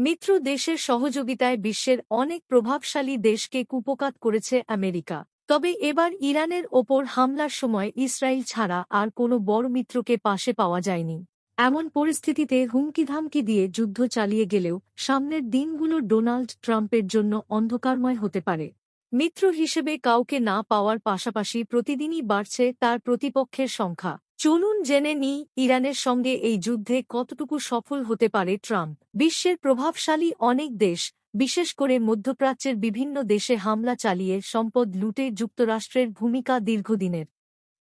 মিত্র দেশের সহযোগিতায় বিশ্বের অনেক প্রভাবশালী দেশকে কুপোকাত করেছে আমেরিকা। তবে এবার ইরানের ওপর হামলার সময় ইসরায়েল ছাড়া আর কোনো বড় মিত্রকে পাশে পাওয়া যায়নি। এমন পরিস্থিতিতে হুমকিধামকি দিয়ে যুদ্ধ চালিয়ে গেলেও সামনের দিনগুলো ডোনাল্ড ট্রাম্পের জন্য অন্ধকারময় হতে পারে। মিত্র হিসেবে কাউকে না পাওয়ার পাশাপাশি প্রতিদিনই বাড়ছে তার প্রতিপক্ষের সংখ্যা। চলুন জেনে নিই ইরানের সঙ্গে এই যুদ্ধে কতটুকু সফল হতে পারে ট্রাম্প। বিশ্বের প্রভাবশালী অনেক দেশ, বিশেষ করে মধ্যপ্রাচ্যের বিভিন্ন দেশে হামলা চালিয়ে সম্পদ লুটে যুক্তরাষ্ট্রের ভূমিকা দীর্ঘদিনের।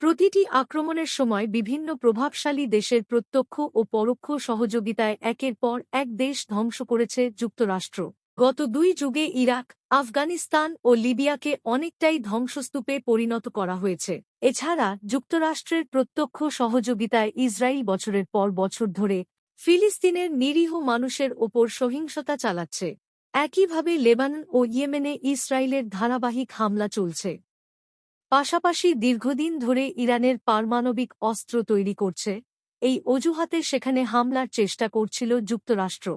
প্রতিটি আক্রমণের সময় বিভিন্ন প্রভাবশালী দেশের প্রত্যক্ষ ও পরোক্ষ সহযোগিতায় একের পর এক দেশ ধ্বংস করেছে যুক্তরাষ্ট্র। গত 2 যুগে ইরাক, আফগানিস্তান ও লিবিয়াকে অনেকটাই ধ্বংসস্তূপে পরিণত করা হয়েছে। এছাড়া যুক্তরাষ্ট্রের প্রত্যক্ষ সহযোগিতায় ইসরায়েল বছরের পর বছর ধরে ফিলিস্তিনের নিরীহ মানুষের ওপর সহিংসতা চালাচ্ছে। একইভাবে লেবানন ও ইয়েমেনে ইসরায়েলের ধারাবাহিক হামলা চলছে। পাশাপাশি দীর্ঘদিন ধরে ইরানের পারমাণবিক অস্ত্র তৈরি করছে। এই অজুহাতে সেখানে হামলার চেষ্টা করছিল যুক্তরাষ্ট্র।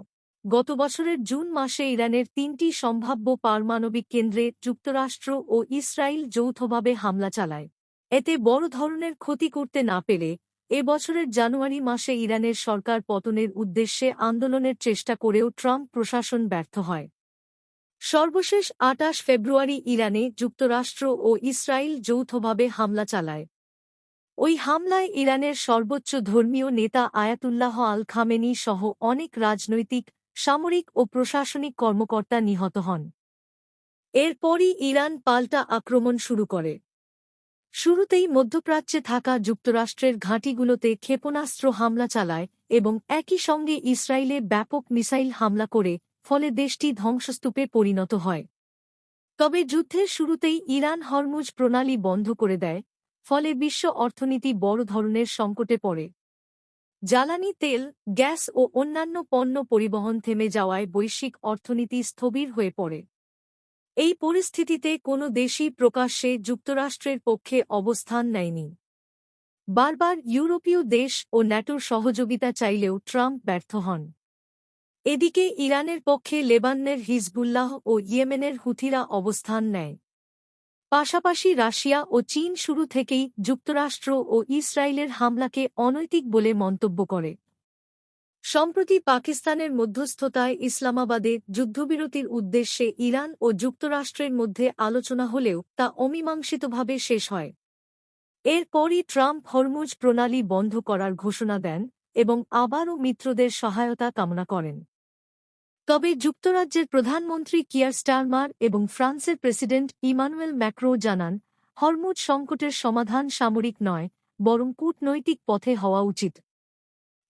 গত বছরের জুন মাসে ইরানের 3টি সম্ভাব্য পারমাণবিক কেন্দ্রে যুক্তরাষ্ট্র ও ইসরায়েল যৌথভাবে হামলা চালায়। এতে বড় ধরনের ক্ষতি করতে না পেরে এ বছরের জানুয়ারি মাসে ইরানের সরকার পতনের উদ্দেশ্যে আন্দোলনের চেষ্টা করেও ট্রাম্প প্রশাসন ব্যর্থ হয়। সর্বশেষ 28 ফেব্রুয়ারি ইরানে যুক্তরাষ্ট্র ও ইসরায়েল যৌথভাবে হামলা চালায়। ওই হামলায় ইরানের সর্বোচ্চ ধর্মীয় নেতা আয়াতুল্লাহ আল খামেনি সহ অনেক রাজনৈতিক, সামরিক ও প্রশাসনিক কর্মকর্তা নিহত হন। এরপরই ইরান পাল্টা আক্রমণ শুরু করে। শুরুতেই মধ্যপ্রাচ্যে থাকা যুক্তরাষ্ট্রের ঘাঁটিগুলোতে ক্ষেপণাস্ত্র হামলা চালায় এবং একই সঙ্গে ইসরায়েলে ব্যাপক মিসাইল হামলা করে, ফলে দেশটি ধ্বংসস্তূপে পরিণত হয়। তবে যুদ্ধের শুরুতেই ইরান হরমুজ প্রণালী বন্ধ করে দেয়, ফলে বিশ্ব অর্থনীতি বড় ধরনের সংকটে পড়ে। জ্বালানি তেল, গ্যাস ও অন্যান্য পণ্য পরিবহন থেমে যাওয়ায় বৈশ্বিক অর্থনীতি স্থবির হয়ে পড়ে। এই পরিস্থিতিতে কোনো দেশই প্রকাশ্যে যুক্তরাষ্ট্রের পক্ষে অবস্থান নেয়নি। বারবার ইউরোপীয় দেশ ও ন্যাটোর সহযোগিতা চাইলেও ট্রাম্প ব্যর্থ হন। এদিকে ইরানের পক্ষে লেবাননের হিজবুল্লাহ ও ইয়েমেনের হুথিরা অবস্থান নেয়। পাশাপাশি রাশিয়া ও চীন শুরু থেকেই যুক্তরাষ্ট্র ও ইসরায়েলের হামলাকে অনৈতিক বলে মন্তব্য করে। সম্প্রতি পাকিস্তানের মধ্যস্থতায় ইসলামাবাদে যুদ্ধবিরতির উদ্দেশ্যে ইরান ও যুক্তরাষ্ট্রের মধ্যে আলোচনা হলেও তা অমীমাংসিতভাবে শেষ হয়। এরপরই ট্রাম্প হরমুজ প্রণালী বন্ধ করার ঘোষণা দেন এবং আবারও মিত্রদের সহায়তা কামনা করেন। তবে যুক্তরাজ্যের প্রধানমন্ত্রী কিয়ার স্টারমার এবং ফ্রান্সের প্রেসিডেন্ট ইমানুয়েল ম্যাক্রো জানান, হরমুজ সংকটের সমাধান সামরিক নয়, বরং কূটনৈতিক পথে হওয়া উচিত।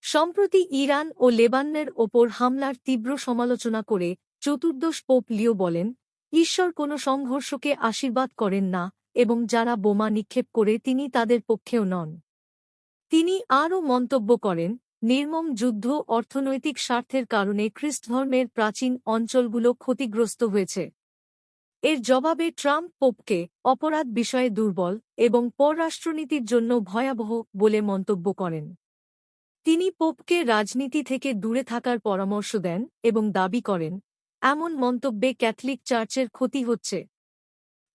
সম্প্রতি ইরান ও লেবাননের ওপর হামলার তীব্র সমালোচনা করে চতুর্দশ পোপ লিও বলেন, ঈশ্বর কোনো সংঘর্ষকে আশীর্বাদ করেন না এবং যারা বোমা নিক্ষেপ করে তিনি তাদের পক্ষেও নন। তিনি আরও মন্তব্য করেন, নির্মম যুদ্ধ অর্থনৈতিক স্বার্থের কারণে খ্রিস্টধর্মের প্রাচীন অঞ্চলগুলো ক্ষতিগ্রস্ত হয়েছে। এর জবাবে ট্রাম্প পোপকে অপরাধ বিষয়ে দুর্বল এবং পররাষ্ট্রনীতির জন্য ভয়াবহ বলে মন্তব্য করেন। তিনি পোপকে রাজনীতি থেকে দূরে থাকার পরামর্শ দেন এবং দাবি করেন, এমন মন্তব্যে ক্যাথলিক চার্চের ক্ষতি হচ্ছে।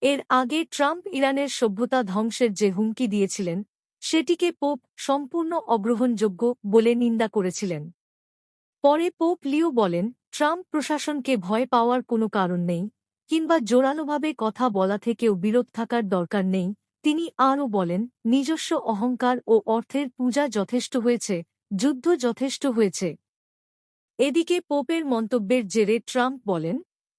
এর আগে ট্রাম্প ইরানের সভ্যতা ধ্বংসের যে হুমকি দিয়েছিলেন, সেটিকে পোপ সম্পূর্ণ অগ্রহণযোগ্য বলে নিন্দা করেছিলেন। পরে পোপ লিও বলেন, ট্রাম্প প্রশাসনকে ভয় পাওয়ার কোনো কারণ নেই, কিংবা জোরালোভাবে কথা বলা থেকেও বিরত থাকার দরকার নেই। তিনি আরও বলেন, নিজস্ব অহংকার ও অর্থের পূজা যথেষ্ট হয়েছে, যুদ্ধ যথেষ্ট হয়েছে। এদিকে পোপের মন্তব্যের জেরে ট্রাম্প বলেন,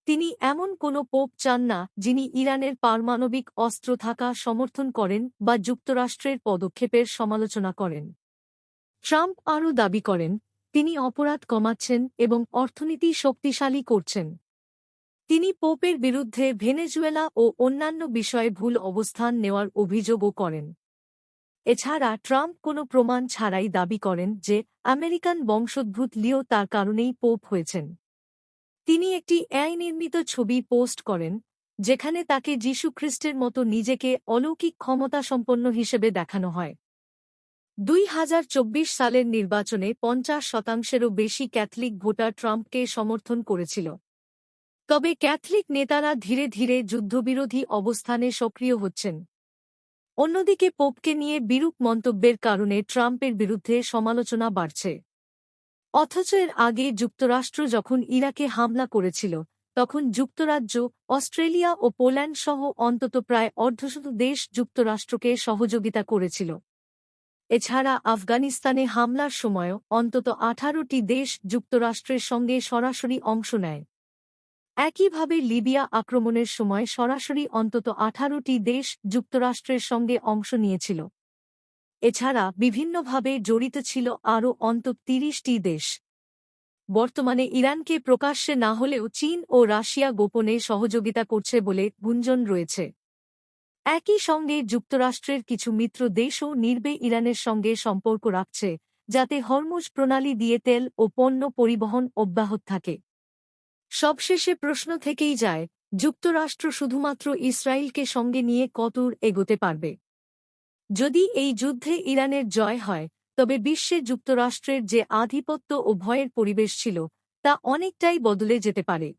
তিনি এমন কোনো পোপ চান না যিনি ইরানের পারমাণবিক অস্ত্র থাকা সমর্থন করেন বা যুক্তরাষ্ট্রের পদক্ষেপের সমালোচনা করেন। ট্রাম্প আরও দাবি করেন, তিনি অপরাধ কমাচ্ছেন এবং অর্থনীতি শক্তিশালী করছেন। তিনি পোপের বিরুদ্ধে ভেনেজুয়েলা ও অন্যান্য বিষয়ে ভুল অবস্থান নেওয়ার অভিযোগও করেন। এছাড়া ট্রাম্প কোনো প্রমাণ ছাড়াই দাবি করেন যে আমেরিকান বংশোদ্ভূত লিও তার কারণেই পোপ হয়েছেন। তিনি একটি এআই নির্মিত ছবি পোস্ট করেন, যেখানে তাকে যীশু খ্রিস্টের মতো নিজেকে অলৌকিক ক্ষমতাসম্পন্ন হিসেবে দেখানো হয়। 2024 সালের নির্বাচনে 50%-এরও বেশি ক্যাথলিক ভোটার ট্রাম্পকে সমর্থন করেছিল। তবে ক্যাথলিক নেতারা ধীরে ধীরে যুদ্ধবিরোধী অবস্থানে সক্রিয় হচ্ছেন। অন্যদিকে পোপকে নিয়ে বিরূপ মন্তব্যের কারণে ট্রাম্পের বিরুদ্ধে সমালোচনা বাড়ছে। অথচ এর আগে যুক্তরাষ্ট্র যখন ইরাকে হামলা করেছিল, তখন যুক্তরাজ্য, অস্ট্রেলিয়া ও পোল্যান্ড সহ অন্তত প্রায় অর্ধশত দেশ যুক্তরাষ্ট্রকে সহযোগিতা করেছিল। এছাড়া আফগানিস্তানে হামলার সময়ও অন্তত 18টি দেশ যুক্তরাষ্ট্রের সঙ্গে সরাসরি অংশ নেয়। একইভাবে লিবিয়া আক্রমণের সময় সরাসরি অন্তত 18টি দেশ যুক্তরাষ্ট্রের সঙ্গে অংশ নিয়েছিল। এছাড়া বিভিন্নভাবে জড়িত ছিল আরও অন্তত 30টি দেশ। বর্তমানে ইরানকে প্রকাশ্যে না হলেও চীন ও রাশিয়া গোপনে সহযোগিতা করছে বলে গুঞ্জন রয়েছে। একই সঙ্গে যুক্তরাষ্ট্রের কিছু মিত্র দেশও নির্বে ইরানের সঙ্গে সম্পর্ক রাখছে, যাতে হরমুজ প্রণালী দিয়ে তেল ও পণ্য পরিবহন অব্যাহত থাকে। সবশেষে প্রশ্ন থেকেই যায়, যুক্তরাষ্ট্র শুধুমাত্র ইসরায়েলকে সঙ্গে নিয়ে কতদূর এগোতে পারবে? যদি এই যুদ্ধে ইরানের জয় হয়, তবে বিশ্বে যুক্তরাষ্ট্রের যে আধিপত্য ও ভয়ের পরিবেশ ছিল, তা অনেকটাই বদলে যেতে পারে।